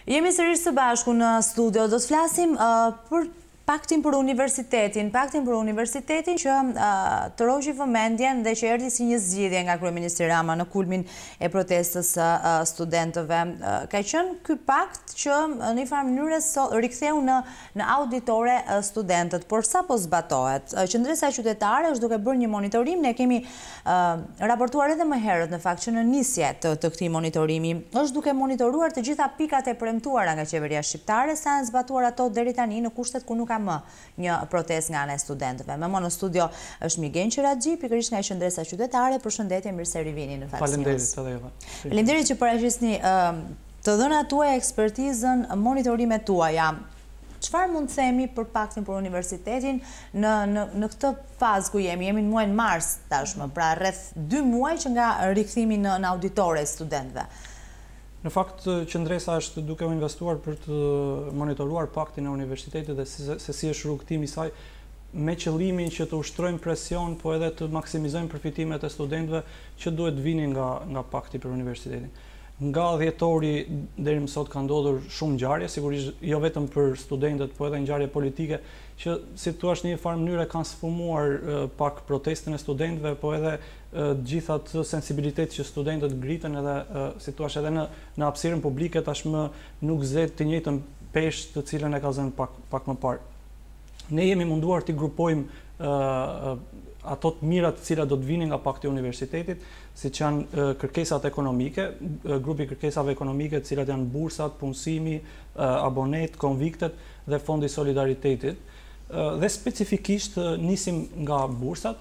Jemi sërish së bashku në studio, do të flasim për paktin për universitetin që të roqi vëmendjen dhe që erdhi si një zgjidhje nga kryeministri Rama në kulmin e protestës së studentëve. Ka qenë ky pakt që në një farë mënyrë riktheu në auditore studentët, por sapo zbatohet. Qendresa Qytetare është duke bërë një monitorim, ne kemi raportuar edhe më herët në fakt që në nisje të këtij monitorimi është duke monitoruar të gjitha pikat e premtuara nga qeveria shqiptare, sa janë zbatuar ato deri tani në kushtet ku nuk ka më një protest nga ana e studentëve. Me më në studio është Migen Qiraxhi, pikërisht nga Qendresa Qytetare. Përshëndetje, mirë se rivini në fakt. Faleminderit edhe Eva. Faleminderit që paraqisni të dhënat tuaja, ekspertizën, monitorimet tuaja. Çfarë mund të themi për paktin për universitetin në këtë fazë ku jemi në muajin mars tashmë, pra rreth 2 muaj që nga rikthimi në auditore e studentëve? Në fakt, Qendresa është duke u investuar për të monitoruar paktin e universitetit dhe se si është rrugtimi i saj, me qëllimin që të ushtrojmë presion, po edhe të maksimizojmë përfitimet e studentëve që duhet vinin nga pakti për universitetin. Nga dhjetori deri më sot ka ndodhur shumë ngjarje, sigurisht jo vetëm për studentët, po edhe ngjarje politike që si thua në një farë mënyrë kanë sfumuar pak protestën e studentëve, po edhe gjitha të sensibilitet që studentët ngritën edhe si thua edhe në hapësirën publike tashmë nuk zet të njëjtën peshë të cilën e ka zënë pak më parë. Ne jemi munduar të grupojmë ato të mirat të cilat do të vinin nga pakti i universitetit, siç janë kërkesat ekonomike, grupi kërkesave ekonomike, të cilat janë bursat, punësimi, abonet, konviktet dhe fondi i solidaritetit. Dhe specifikisht nisim nga bursat.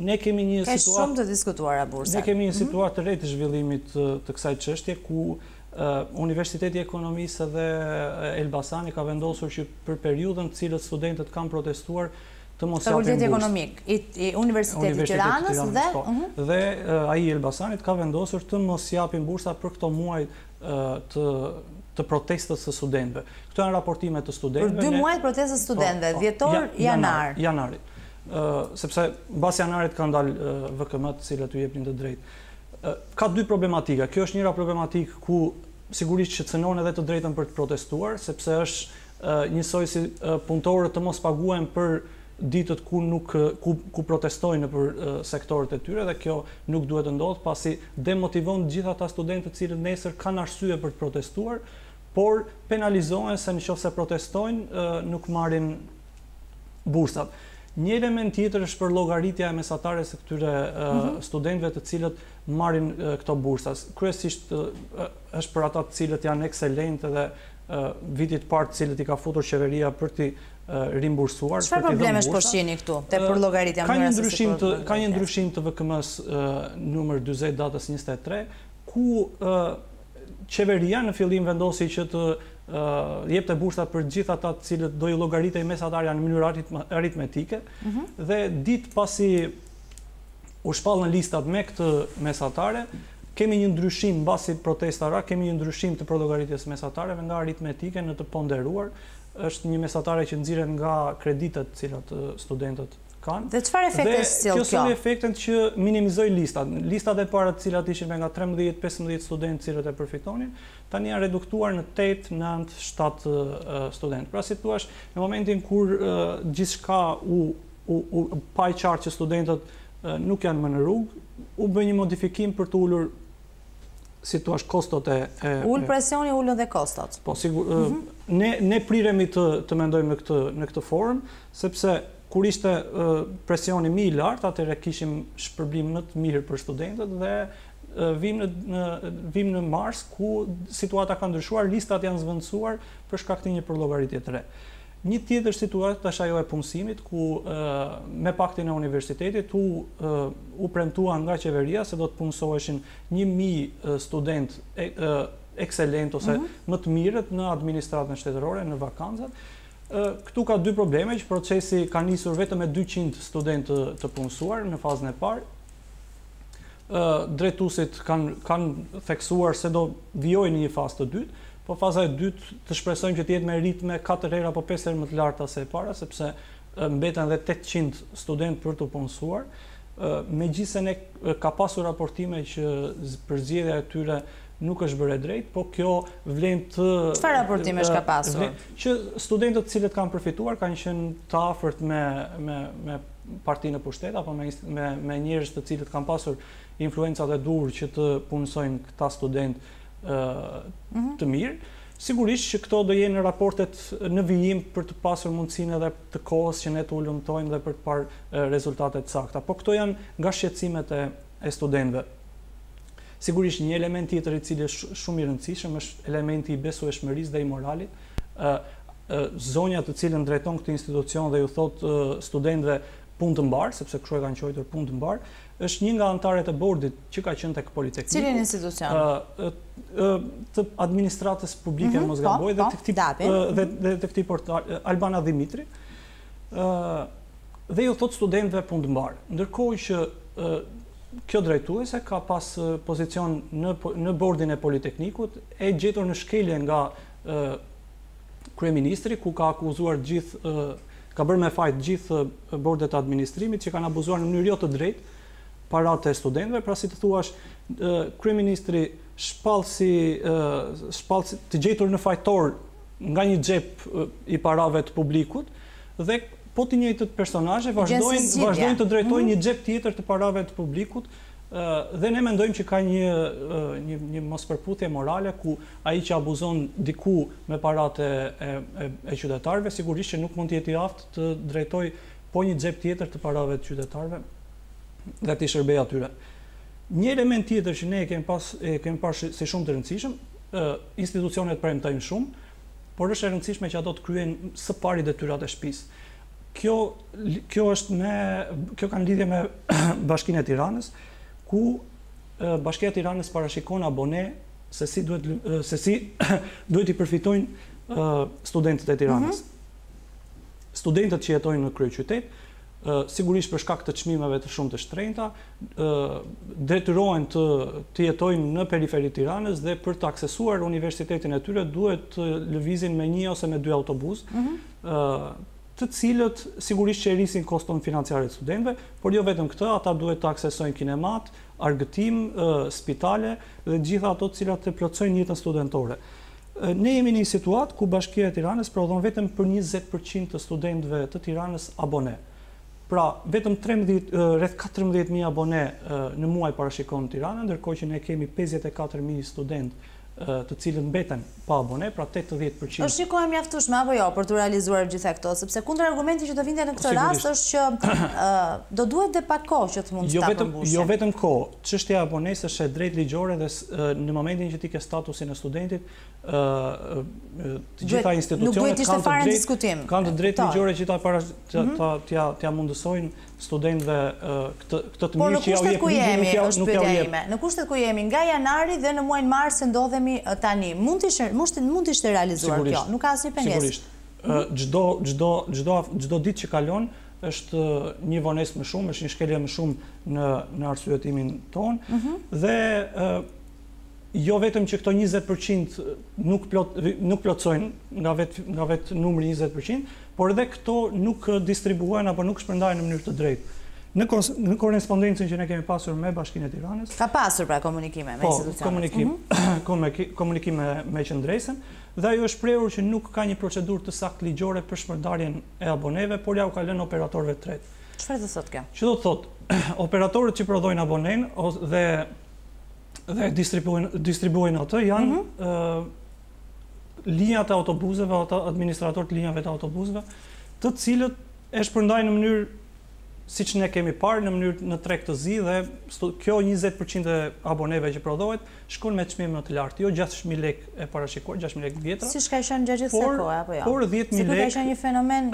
Ne kemi një situatë shumë të diskutuara bursat. Ne kemi një situatë të re të zhvillimit të kësaj çështje ku Universiteti i Ekonomisë dhe Elbasani ka vendosur që për periudhën të cilët studentët kanë protestuar të mos japin bursë. Fakulteti Ekonomik i Universitetit të Tiranës dhe ai i Elbasanit ka vendosur të mos japin bursa për këto muaj të protestës së studentëve. Këto janë raportime të studentëve. Për 2 muaj protestës së studentëve, dhjetor, janar. Janarit. Sepse mbas janarit kanë dalë VKM-t, të cilët u jepnin të drejtë. Ka 2 problematika. Kjo është njëra problematikë ku sigurisht që cënon edhe të drejtën për të protestuar, sepse është njësoj si punëtorët të mos paguhen për ditët ku protestojnë për sektorët e tyre, dhe kjo nuk duhet të ndodhë, pasi demotivon gjitha ata studentë të cilët nesër kanë arsye për të protestuar, por penalizohen se nëse protestojnë nuk marrin bursat. Një element tjetër është për llogaritja e mesatares së këtyre studentëve të cilët marrin këto bursas. Kryesisht është për ata të cilët janë ekselentë dhe vitit parë të cilët i ka futur qeveria për t'i rimbursuar. Çfarë problemesh po shihni këtu te për llogaritja mënyrës? Ka një ndryshim të VKM-s numër 40 datës 23, ku qeveria në fillim vendosi që të jepte bursa për gjithë ata të cilët do i llogaritej mesatarja në mënyrë aritmetike, dhe ditë pasi u shpallën listat me këtë mesatare, kemi një ndryshim mbasi protestara, kemi një ndryshim të përllogaritjes mesatareve nga aritmetike në të ponderuar. Është një mesatare që nxirret nga kreditet të cilat studentët kanë. Dhe çfarë efekte sjell kjo? Kjo sjell efektin që minimizoi listat. Listat e para të cilat ishin me nga 13-15 studentë të cilët e përfitonin, tani janë reduktuar në 8, 9, 7 studentë. Pra si thua, në momentin kur gjithçka u pa i qartë që studentët nuk janë më në rrugë, u bë një modifikim për të ulur si thua kostot e ul presioni, ulën dhe kostot. Po sigur, ne priremi të mendojmë në këtë formë, sepse kur ishte presioni më i lartë, atëherë kishim shpërblim më të mirë për studentët dhe vim në mars ku situata ka ndryshuar, listat janë zvendësuar për shkak të një përllogaritje të re. Një tjetër situatë është ajo e punësimit, ku me paktin e universitetit u premtuan nga qeveria se do të punësoheshin 1000 studentë ekselent ose më të mirët në administratën shtetërore, në vakancat. Këtu ka 2 probleme, që procesi ka nisur vetëm me 200 studentë të punësuar në fazën e parë. Drejtuesit kanë theksuar se do vijojnë një fazë të dytë, po faza e dytë të shpresojmë që të jetë me ritme 4 herë apo 5 herë më të larta se e para, sepse mbeten edhe 800 studentë për të punësuar. Megjithëse ne ka pasur raportime që për zgjedhja e tyre nuk është bërë drejt, po kjo vlen të... Çfarë raportimesh ka pasur? Që studentët cilët kanë përfituar kanë qenë të afërt me partinë e pushtet, apo me njerëz të cilët kanë pasur influencat e dur që të punësojnë këta studentë të mirë. Sigurisht që këto do jenë raportet në vijim për të pasur mundësinë edhe të kohës që ne të ulëmtojmë dhe për të parë rezultate të sakta. Po këto janë nga shqetësimet e studentëve. Sigurisht një element tjetër i cili është shumë i rëndësishëm është elementi i besueshmërisë dhe i moralit. Zonja të cilën drejton këtë institucion dhe ju thot studentëve punë të mbar, sepse kështu e kanë quajtur punë të mbar, është një nga anëtarët e bordit që ka qenë tek Politekniku. Cilin institucion? Të administratës publike, mos gaboj, dhe të këtij portal Albana Dimitri. Dhe ju thot studentëve punë të mbar. Ndërkohë që kjo drejtuese ka pas pozicion në bordin e Politeknikut, e gjetur në shkelje nga kryeministri, ku ka akuzuar ka bërë me fajt gjithë bordet e administrimit që kanë abuzuar në mënyrë jo të drejtë paratë e studentëve, pra si të thuash, kryeministri shpallsi të gjetur në fajtor nga një xhep i parave të publikut dhe po të njëjtët personazhe vazhdojnë të drejtojnë një xhep tjetër të parave të publikut dhe ne mendojmë që ka një mospërputhje morale ku ai që abuzon diku me paratë e qytetarëve sigurisht që nuk mund të jetë i aftë të drejtoj po një xhep tjetër të parave të qytetarëve dhe të shërbej atyre. Një element tjetër që ne kemi parë si shumë të rëndësishëm, institucionet premtojnë shumë, por është e rëndësishme që ato të kryejnë së pari detyrat e shtëpisë. Kjo kanë lidhje me Bashkinë e Tiranës, ku Bashkia e Tiranës parashikon abone se si duhet i përfitojnë studentët e Tiranës. Studentët që jetojnë në kryeqytet, sigurisht për shkak të çmimeve të shumë të shtrenjta, detyrohen të jetojnë në periferi Tiranës dhe për të aksesuar universitetin e tyre duhet të lëvizin me 1 ose me 2 autobus, të cilët sigurisht që rrisin koston financiare të studentëve, por jo vetëm këtë, ata duhet të aksesojnë kinemat, argëtim, spitale dhe gjitha ato të cilat të plotësojnë jetën studentore. Ne jemi në një situatë ku Bashkia e Tiranës prodhon vetëm për 20% të studentëve të Tiranës abone. Pra, vetëm rreth 14.000 abone në muaj parashikon Tirana, ndërkohë që ne kemi 54.000 studentë të cilët mbeten pa abone, pra 80%. Është një kohë mjaftueshme apo jo për të realizuar gjitha këto, sepse kundërargumenti që do vinte në këtë rast është që do duhet dhe pak kohë që të mund të ta përmbushin. Jo vetëm kohë, çështja e abonesës është e drejtë ligjore dhe në momentin që ti ke statusin e studentit, të gjitha institucionet kanë të drejtë ligjore që t'ja mundësojnë studentëve këtë të mirë që ja u jep. Në kushtet ku jemi nga janari dhe në muajin mars se ndodhemi tani, mund të ishte realizuar kjo, nuk ka asnjë pengesë. Sigurisht. Çdo ditë që kalon është një vonesë më shumë, është një shkelje më shumë në arsyetimin tonë dhe jo vetëm që këto 20% nuk plotësojnë nga vetë numri 20%, por edhe këto nuk distribuohen apo nuk shpërndahen në mënyrë të drejtë. Në korrespondencën që ne kemi pasur me Bashkinë e Tiranës, ka pasur pra komunikime me institucionet. Komunikime me Qendresën, dhe ajo është shprehur që nuk ka një procedurë të saktë ligjore për shpërndarjen e aboneve, por ja u ka lënë operatorëve të tretë. Çfarë do thotë kjo? Që do të thotë, operatorët që prodhojnë abonen dhe distribuojnë atë janë linjat e autobuseve, administratorët linjave të autobuseve, të cilët e shpërndajnë në mënyrë siç ne kemi parë në mënyrë në treg të zi dhe kjo 20% e aboneve që prodhohet shkon me çmime më të lartë, jo 6.000 lekë e parashikuar, 6.000 lekë vjetra. Siç ka qenë gjatë gjithë kësaj kohe apo jo? Por 10.000 lekë. Ka qenë një fenomen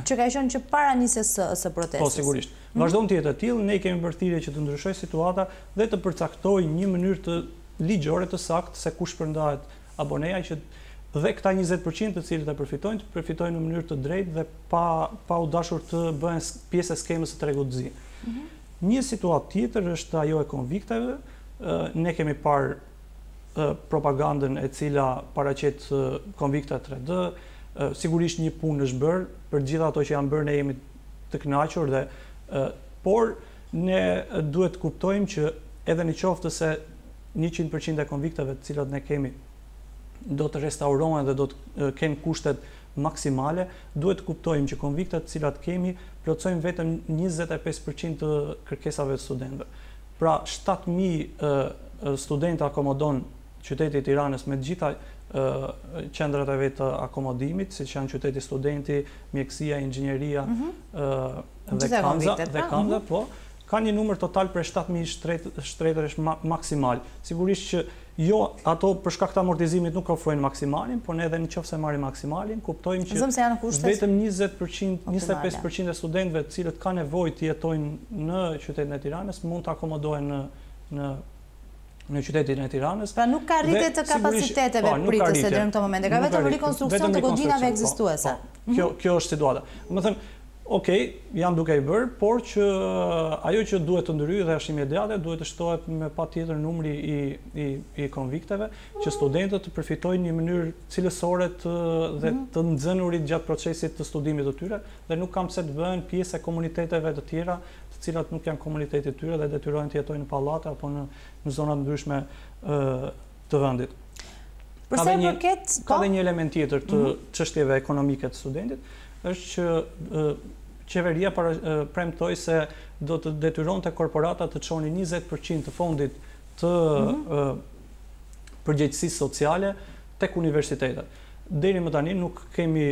që ka qenë që para nisjes së protestës. Po sigurisht. Vazhdon të jetë e tillë, ne kemi bërë thirrje që të ndryshojë situata dhe të përcaktojë një mënyrë të ligjore të saktë se kush shpërndahet aboneja që dhe këta 20% të cilët e përfitojnë në mënyrë të drejtë dhe pa u dashur të bëhen pjesë e skemës së tregut të zi. Një situatë tjetër është ajo e konvikteve. Ne kemi parë propagandën e cila paraqet konvikta 3D. Sigurisht një punë është bërë, për gjitha ato që janë bërë ne jemi të kënaqur por ne duhet të kuptojmë që edhe në qoftë se 100% e konvikteve të cilat ne kemi do të restaurohen dhe do të kenë kushtet maksimale, duhet të kuptojmë që konviktet të cilat kemi plotësojmë vetëm 25% të kërkesave të studentëve. Pra 7.000 studentë akomodon qyteti i Tiranës me të gjitha qendrat e vetë të akomodimit, siç janë qyteti studenti, mjekësia, inxhinieria dhe Kamza, po, ka një numër total për 7.000 shtretëresh maksimal. Sigurisht që jo, ato për shkak të amortizimit nuk ofrojnë maksimalin, por ne edhe nëse marrim maksimalin, kuptojmë që vetëm 25% e studentëve të cilët ka nevojë të jetojnë në qytetin e Tiranës mund të akomodohen në qytetin e Tiranës. Pra nuk ka rritje të kapaciteteve pritëse deri në këtë moment, ka vetëm rikonstruksion të godinave ekzistuese. Kjo është situata. Domethënë, okej, janë duke i bërë, por që ajo që duhet të ndryhë dhe është imediate, duhet të shtohet me patjetër numri i konvikteve, që studentët të përfitojnë një mënyrë cilësore dhe të nxënurit gjatë procesit të studimit të tyre, dhe nuk kam pse të bëhen pjesë e komuniteteve të tjera, të cilat nuk janë komunitetet tyre dhe detyrojnë të jetojnë në pallate apo në zona ndryshme të vendit. Ka dhe një element tjetër të çështjeve ekonomike të studentit, është që qeveria premtoi se do të detyronte korporatat të çonin 20% të fondit të përgjegjësisë sociale tek universitetet. Deri më tani nuk kemi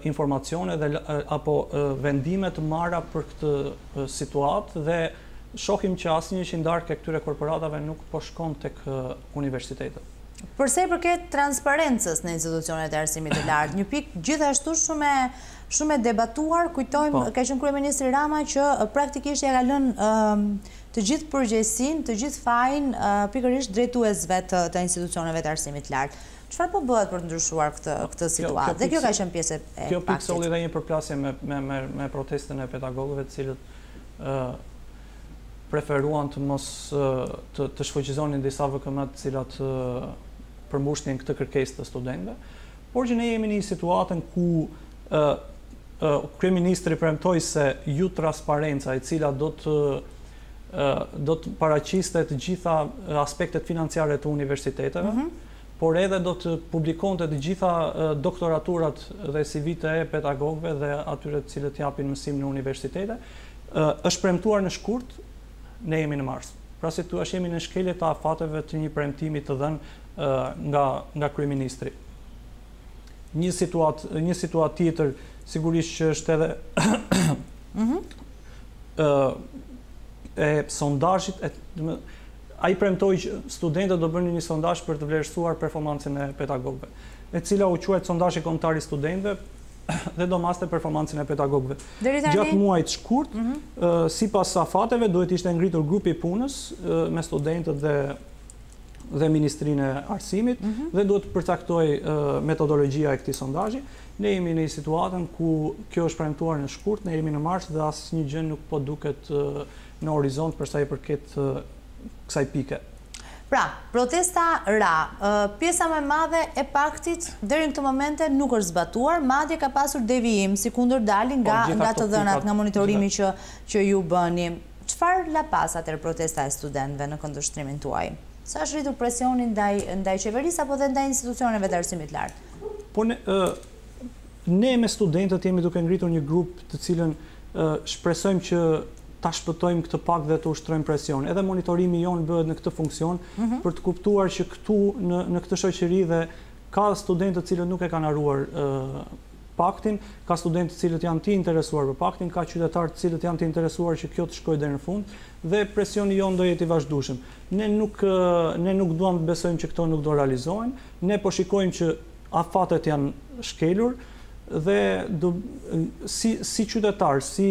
informacione apo vendime të marra për këtë situatë dhe shohim që asnjë qindarkë e këtyre korporatave nuk po shkon tek universitetet. Përsa i përket transparencës në institucionet e arsimit të lartë, një pikë gjithashtu shumë e debatuar, kujtojmë ka qenë kryeministri Rama që praktikisht ja ka lënë të gjithë përgjegjësinë, të gjithë fajin pikërisht drejtuesve të institucioneve të arsimit të lartë. Çfarë po bëhet për të ndryshuar këtë situatë? Dhe kjo ka qenë pjesë e paktit. Kjo pikë solli dhe një përplasje me protestën e pedagogëve të cilët preferuan të mos të shfuqizonin disa VKM të cilat përmbushnin këtë kërkesë të studentëve, por që ne jemi në një situatën ku kryeministri premtoi se ju transparenca e cila do të paraqiste të gjitha aspektet financiare të universiteteve, por edhe do të publikonte të gjitha doktoraturat dhe CV-të e pedagogëve dhe atyre të cilët japin mësim në universitete. Është premtuar në shkurt, ne jemi në mars. Pra si thua, jemi në shkelje të afateve të një premtimi të dhënë nga kryeministri. Një situatë tjetër sigurisht që është edhe e sondazhit, ai premtoi që studentët do bënin një sondazh për të vlerësuar performancën e pedagogëve, e cila u quajt sondazhi kombëtar i studentëve dhe do maste performancën e pedagogëve. Gjatë muajit shkurt, sipas afateve duhet ishte ngritur grupi i punës me studentët dhe Ministrinë e Arsimit dhe duhet të përcaktoj metodologjia e këtij sondazhi. Ne jemi në një situatën ku kjo është premtuar në shkurt, ne jemi në mars dhe asnjë gjë nuk po duket në horizont për sa i përket kësaj pike. Pra, protesta ra, pjesa më e madhe e paktit deri në këtë momente nuk është zbatuar, madje ka pasur devijim si kundër dalin nga të dhënat, nga monitorimi që ju bëni. Çfarë la pas atëherë protesta e studentëve në këndvështrimin tuaj? Sa është rritur presioni ndaj qeverisë apo dhe ndaj institucioneve të arsimit të lartë? Po ne me studentët jemi duke ngritur një grup të cilën shpresojmë që ta shpëtojmë këtë pak dhe të ushtrojmë presion. Edhe monitorimi jonë bëhet në këtë funksion për të kuptuar që këtu në këtë shoqëri dhe ka studentë të cilët nuk e kanë haruar paktin, ka studentë të cilët janë të interesuar për paktin, ka qytetarë të cilët janë të interesuar që kjo të shkojë deri në fund dhe presioni jonë do jetë i vazhdueshëm. Ne nuk duam të besojmë që këto nuk do realizohen, ne po shikojmë që afatet janë shkelur dhe si qytetar, si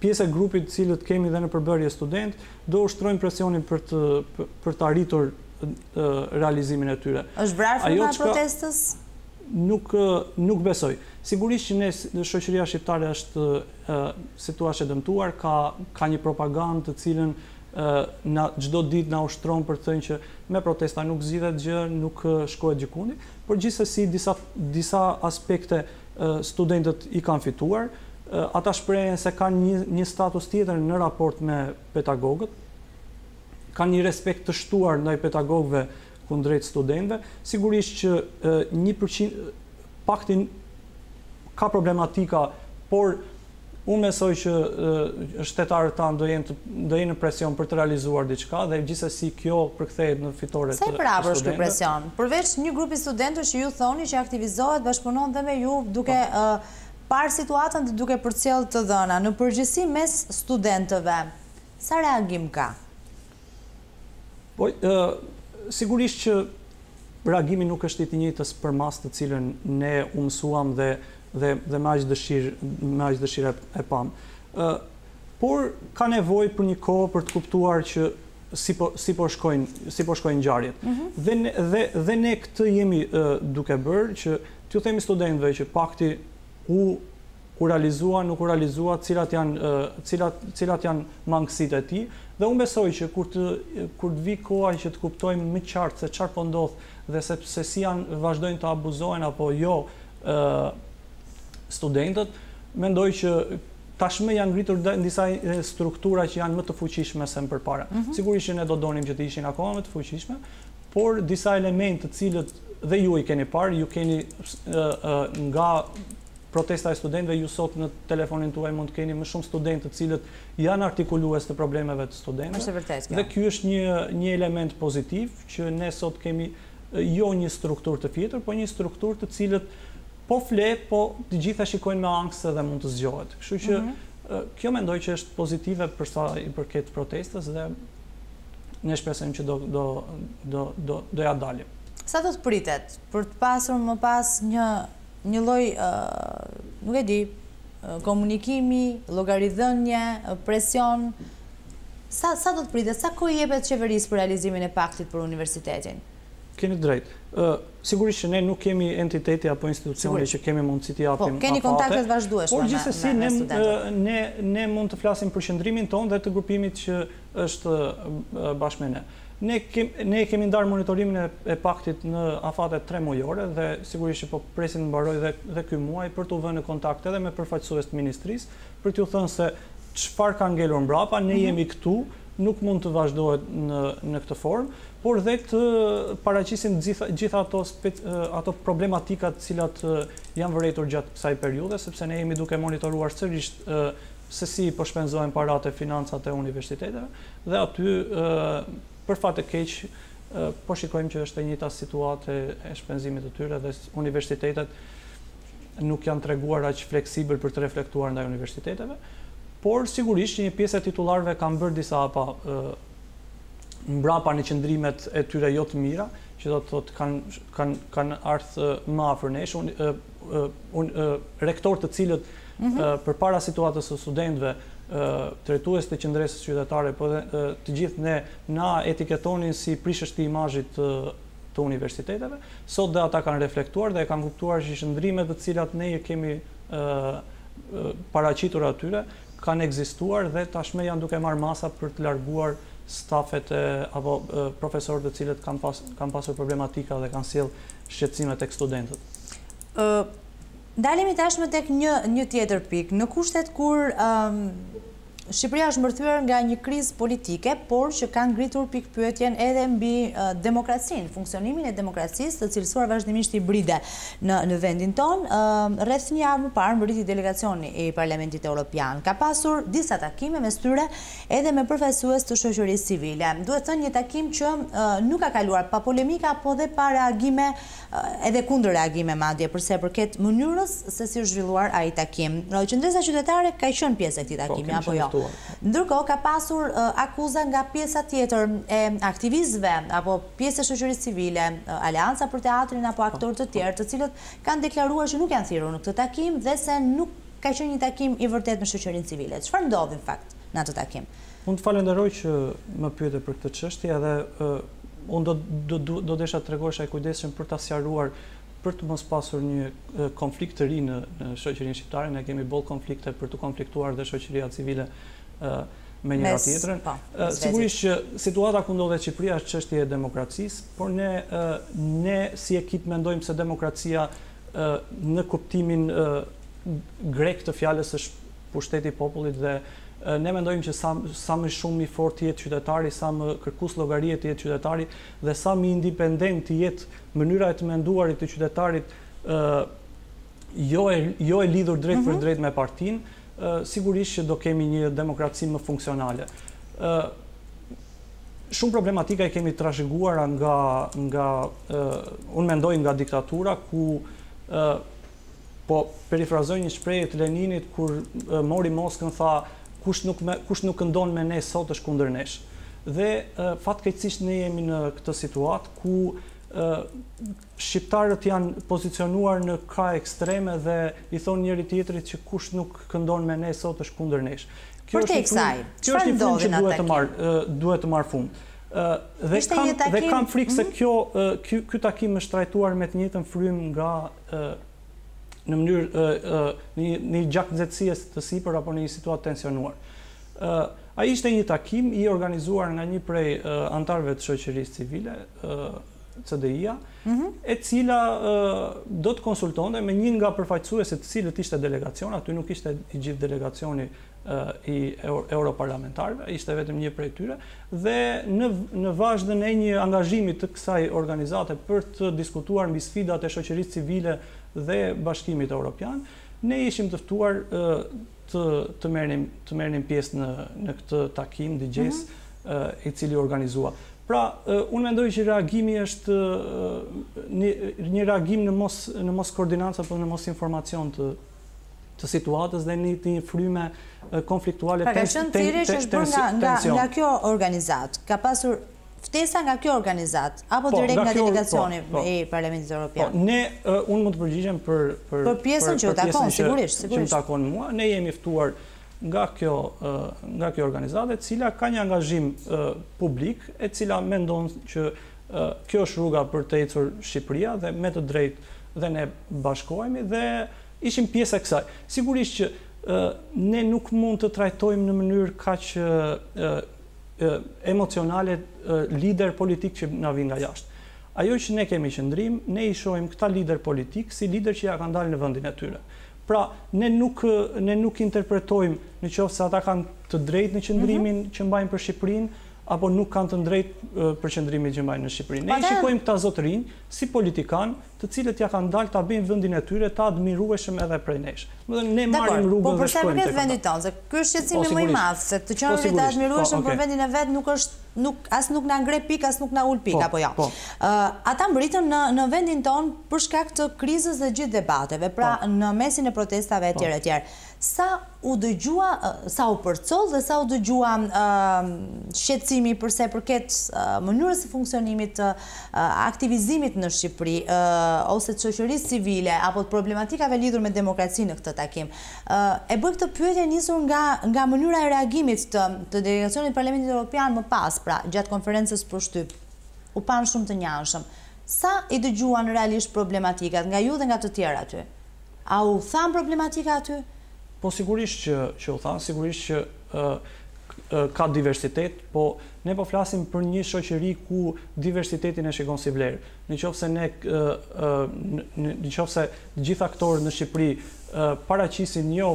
pjesë e grupit të cilët kemi dhe në përbërje student, do ushtrojmë presionin për të arritur realizimin e tyre. Është vrarë forma e protestës? Nuk besoj. Sigurisht që ne shoqëria shqiptare është situash e dëmtuar, ka një propagandë të cilën çdo ditë na ushtron për të thënë që me protesta nuk zgjidhet gjë, nuk shkohet gjikundi, por gjithsesi disa aspekte studentët i kanë fituar. Ata shprehen se kanë një status tjetër në raport me pedagogët, kanë një respekt të shtuar ndaj pedagogëve kundrejt studentëve. Sigurisht që 1% paktin ka problematika, por unë mesoj që shtetarët tanë do jenë në presion për të realizuar diçka dhe gjithsesi kjo përkthehet në fitore të studentëve. Sa i prapër është ky presion? Përveç një grupi studentësh që ju thoni që aktivizohet, bashkëpunon dhe me ju duke parë situatën dhe duke përcjell të dhëna, në përgjithësi mes studentëve, sa reagim ka? Sigurisht që reagimi nuk është i të njëjtës për mas të cilën ne u mësuam dhe me aq dëshirë e pam. Por ka nevojë për një kohë për të kuptuar që si po shkojnë ngjarjet. Dhe ne këtë jemi duke bërë që t'ju themi studentëve që pakti u realizua, nuk u realizua, cilat janë mangësitë e tij, dhe unë besoj që kur të vi koha që të kuptojmë më qartë se çfarë po ndodh dhe se si vazhdojnë të abuzojnë apo jo studentët, mendoj që tashmë janë ngritur në disa struktura që janë më të fuqishme se më përpara. Sigurisht që ne do donim që të ishin akoma më të fuqishme, por disa elemente të cilët dhe ju i keni parë, ju keni nga protesta e studentëve, ju sot në telefonin tuaj mund të keni më shumë studentë të cilët janë artikulues të problemeve të studentëve. Është vërtet kjo. Dhe ky është një element pozitiv që ne sot kemi jo një strukturë të fjetër, po një strukturë të cilët po flet, po të gjitha shikojnë me ankth dhe mund të zgjohet. Kështu që kjo mendoj që është pozitive për sa i përket protestës dhe ne shpresojmë që do ja dalim. Sa do të pritet për të pasur më pas një lloj, nuk e di, komunikimi, llogaridhënie, presion, sa do të pritet, sa kohë jepet qeverisë për realizimin e paktit për universitetin? Keni drejt. Sigurisht që ne nuk kemi entiteti apo institucioni që kemi mundësi të japim afate. Po, keni kontakte të vazhdueshme me studentët. Ne mund të flasim për qëndrimin tonë dhe të grupimit që është bashkë me ne. Ne kemi ndarë monitorimin e paktit në afate 3 mujore dhe sigurisht që po presin të mbaroj dhe ky muaj për të vënë në kontakt edhe me përfaqësues të ministrisë për t'ju thënë se çfarë ka ngelur mbrapa, ne jemi këtu, nuk mund të vazhdohet në këtë formë, por dhe të paraqisim gjitha ato problematikat cilat janë vërejtur gjatë kësaj periudhe, sepse ne jemi duke monitoruar sërish se si po shpenzojnë paratë e financat e universiteteve dhe aty për fat të keq po shikojmë që është e njëjta situatë e shpenzimit të tyre dhe universitetet nuk janë treguar aq fleksibël për të reflektuar ndaj universiteteve, por sigurisht që një pjesë e titullarëve kanë bërë disa mbrapa në qëndrimet e tyre jo të mira, që do të thotë kanë ardhur më afër nesh, rektorë të cilët përpara situatës së studentëve, drejtues të Qendresës Qytetare, po të gjithë ne na etiketonin si prishës të imazhit të universiteteve, sot dhe ata kanë reflektuar dhe kanë kuptuar që qëndrimet të cilat ne kemi paraqitur atyre kanë ekzistuar dhe tashmë janë duke marrë masa për të larguar stafet apo profesorët të cilët kanë pasur problematika dhe kanë sjell shqetësime tek studentët. Dalemi tashmë tek një tjetër pikë, në kushtet kur Shqipëria është mbërthyer nga një krizë politike, por që ka ngritur pikpyetjen edhe mbi demokracinë, funksionimin e demokracisë, të cilësuar vazhdimisht hibride në vendin tonë. Rreth një javë më parë mbërriti delegacioni i Parlamentit Evropian. Ka pasur disa takime mes tyre edhe me përfaqësues të shoqërisë civile. Duhet thënë një takim që nuk ka kaluar pa polemika, po dhe pa reagime edhe kundër reagime madje përse përket mënyrës se si është zhvilluar ai takim. Qendresa Qytetare ka qenë pjesë e këtij takimi apo jo? Ndërkohë ka pasur akuza nga pjesa tjetër e aktivistëve apo pjesë e shoqërisë civile, Aleanca për Teatrin apo aktorë të tjerë, të cilët kanë deklaruar që nuk janë thirrur në këtë takim dhe se nuk ka qenë një takim i vërtet me shoqërinë civile. Çfarë ndodhi në fakt në atë takim? Unë të falenderoj që më pyete për këtë çështje dhe unë do desha të tregosha e kujdesshëm për ta sqaruar për të mos pasur një konflikt të ri në shoqërinë shqiptare. Ne kemi boll konflikte për të konfliktuar dhe shoqëria civile me njëra tjetrën. Sigurisht që situata ku ndodhet Shqipëria është çështje e demokracisë, por ne si ekip mendojmë se demokracia në kuptimin grek të fjalës është pushteti i popullit dhe ne mendojmë që sa më shumë i fort jetë qytetari, sa më kërkues llogarie të jetë qytetari dhe sa më independent të jetë mënyra e të menduarit të qytetarit, jo e lidhur drejt për drejt me partinë, sigurisht që do kemi një demokraci më funksionale. Shumë problematika i kemi trashëguara unë mendoj nga diktatura, ku po perifrazoj një shprehje të Leninit kur mori Moskën, tha kush nuk këndon me ne sot është kundër nesh. Dhe fatkeqësisht ne jemi në këtë situatë ku shqiptarët janë pozicionuar në kraj ekstreme dhe i thonë njëri tjetrit që kush nuk këndon me ne sot është kundër nesh. Kjo është një fund që duhet të marrë fund. Dhe kam frikë se ky takim është trajtuar me të njëjtën frymë nga në mënyrë një gjaknxetësie të sipër apo në një situatë tensionuar. Ai ishte një takim i organizuar nga një prej antarëve të shoqërisë civile, CDI-a, e cila do të konsultonte me një nga përfaqësuesit të cilët ishte delegacion, aty nuk ishte i gjithë delegacioni i europarlamentarëve, ishte vetëm një prej tyre, dhe në vazhdën e një angazhimi të kësaj organizate për të diskutuar mbi sfidat e shoqërisë civile dhe Bashkimit Evropian, ne ishim të ftuar të merrnim pjesë në këtë takim digjes i cili organizua. Pra, unë mendoj që reagimi është një reagim në mos koordinancë apo në mos informacion të situatës dhe një fryme konfliktuale tension. Pra, ka qenë thirrje që është bërë nga kjo organizat, ka pasur ftesa nga kjo organizat, apo direkt nga delegacioni i Parlamentit Evropian? Unë mund të përgjigjem për pjesën që u takon, sigurisht. Që më takon mua, ne jemi ftuar nga kjo organizatë, e cila ka një angazhim publik, e cila mendon që kjo është rruga për të ecur Shqipëria dhe me të drejtë dhe ne bashkohemi dhe ishim pjesë e kësaj. Sigurisht që ne nuk mund të trajtojmë në mënyrë kaq emocionale lider politik që na vin nga jashtë. Ajo që ne kemi qëndrim, ne i shohim këta lider politik si lider që ja kanë dalë në vendin e tyre. Pra, ne nuk interpretojmë në qoftë se ata kanë të drejtë në qëndrimin që mbajnë për Shqipërinë, apo nuk kanë të drejtë për qëndrimin që mbajnë në Shqipërinë. Ne i shikojmë këta zotërinj si politikanë, të cilët ja kanë dalë ta bëjnë vendin e tyre të admirueshëm edhe prej nesh. Ne marrim rrugën dhe shkojmë tek vendit tonë, se ky është shqetësimi më i madh, se të qenë të admirueshëm për vendin e vet as nuk na ngre pik, as nuk na ul pik, apo jo. Ata mbritën në vendin tonë për shkak të krizës dhe gjithë debateve, pra në mesin e protestave etj. Sa u dëgjua, sa u përcoll dhe sa u dëgjua shqetësimi përse përket mënyrës së funksionimit të aktivizimit në Shqipëri ose të shoqërisë civile apo të problematikave lidhur me demokracinë në këtë takim. E bëj këtë pyetje nisur nga mënyra e reagimit të delegacionit Parlamentit Evropian më pas, pra gjatë konferencës për shtyp. U panë shumë të njanshëm. Sa i dëgjuan realisht problematikat nga ju dhe nga të tjerë aty? A u than problematika aty? Po sigurisht që u thanë, sigurisht që ka diversitet, po ne po flasim për një shoqëri ku diversitetin e shikon si vlerë. Nëse gjithë aktorët në Shqipëri paraqisin një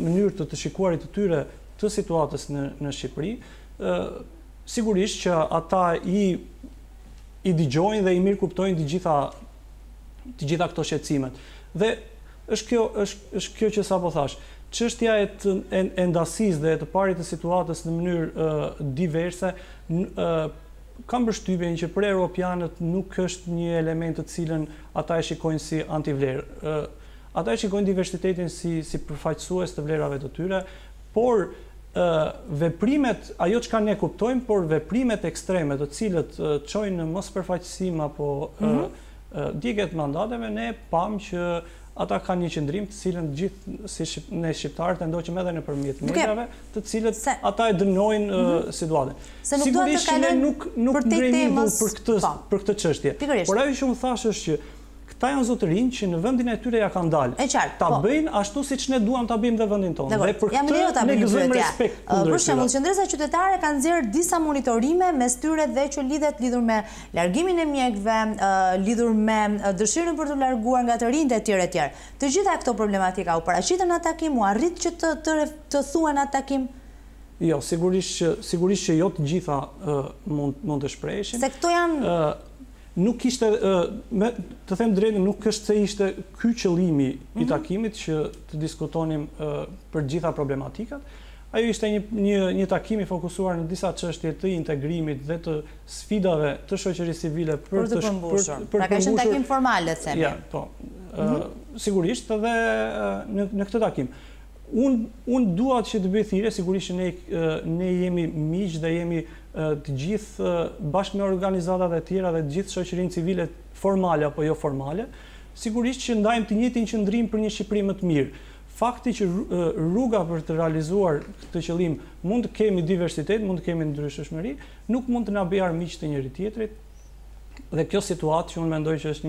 mënyrë të shikuarit të tyre të situatës në Shqipëri, sigurisht që ata i dëgjojnë dhe i mirë kuptojnë të gjitha këto shqetësimet. Dhe është kjo që sapo thash. Çështja e ndasisë dhe e të parit të situatës në mënyrë diverse, kam përshtypjen që për europianët nuk është një element të cilën ata e shikojnë si antivlerë. Ata e shikojnë diversitetin si përfaqësues të vlerave të tyre, por veprimet, ajo çka ne kuptojmë, por veprimet ekstreme të cilët çojnë në mos përfaqësim apo djegje të mandateve, ne pam që ata kanë një qëndrim të cilën gjithë si ne shqiptarët e ndoqëm edhe nëpërmjet mediave, të cilët ata e dënojnë situatën. Sigurisht që ne nuk ngrejmë për këtë çështje. Por ajo që unë thash është që këta janë zotërinj që në vendin e tyre ja kanë dalë. Ta bëjnë ashtu siç ne duam ta bëjmë dhe vendin tonë. Dhe për këtë ne gëzojmë respekt kundër. Për shembull, Qendresa Qytetare ka nxjerrë disa monitorime mes tyre dhe që lidhur me largimin e mjekëve, lidhur me dëshirën për të larguar nga të rinjtë etj. Të gjitha këto problematika u paraqitën në takim, u arrit që të thuhen në takim. Jo, sigurisht që jo të gjitha mund të shpreheshin. Se këto janë... Nuk ishte, të them drejtën, nuk është se ishte ky qëllimi i takimit që të diskutonim për gjitha problematikat. Ajo ishte një takim i fokusuar në disa çështje të integrimit dhe të sfidave të shoqërisë civile për të përmbushur. Pra ka qenë takim formal, le të themi. Ja, po. Sigurisht edhe në këtë takim. Unë dua që të bëj thirrje, sigurisht që ne jemi miq dhe jemi të gjithë bashkë me organizatat e tjera dhe të gjithë shoqërinë civile formale apo jo formale, sigurisht që ndajmë të njëjtin qëndrim për një Shqipëri më të mirë. Fakti që rruga për të realizuar këtë qëllim mund të kemi diversitet, mund të kemi ndryshmëri, nuk mund të na bëjë armiq të njëri tjetrit. Dhe kjo situatë që unë mendoj që është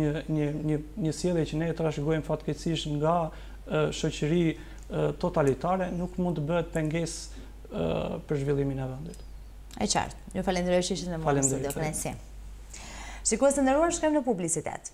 një sjellje që ne e trashëgojmë fatkeqësisht nga shoqëri totalitare, nuk mund të bëhet pengesë për zhvillimin e vendit. E qartë. Ju falenderoj që ishit me mua në studio. Shikues të nderuar, shkojmë në publicitet.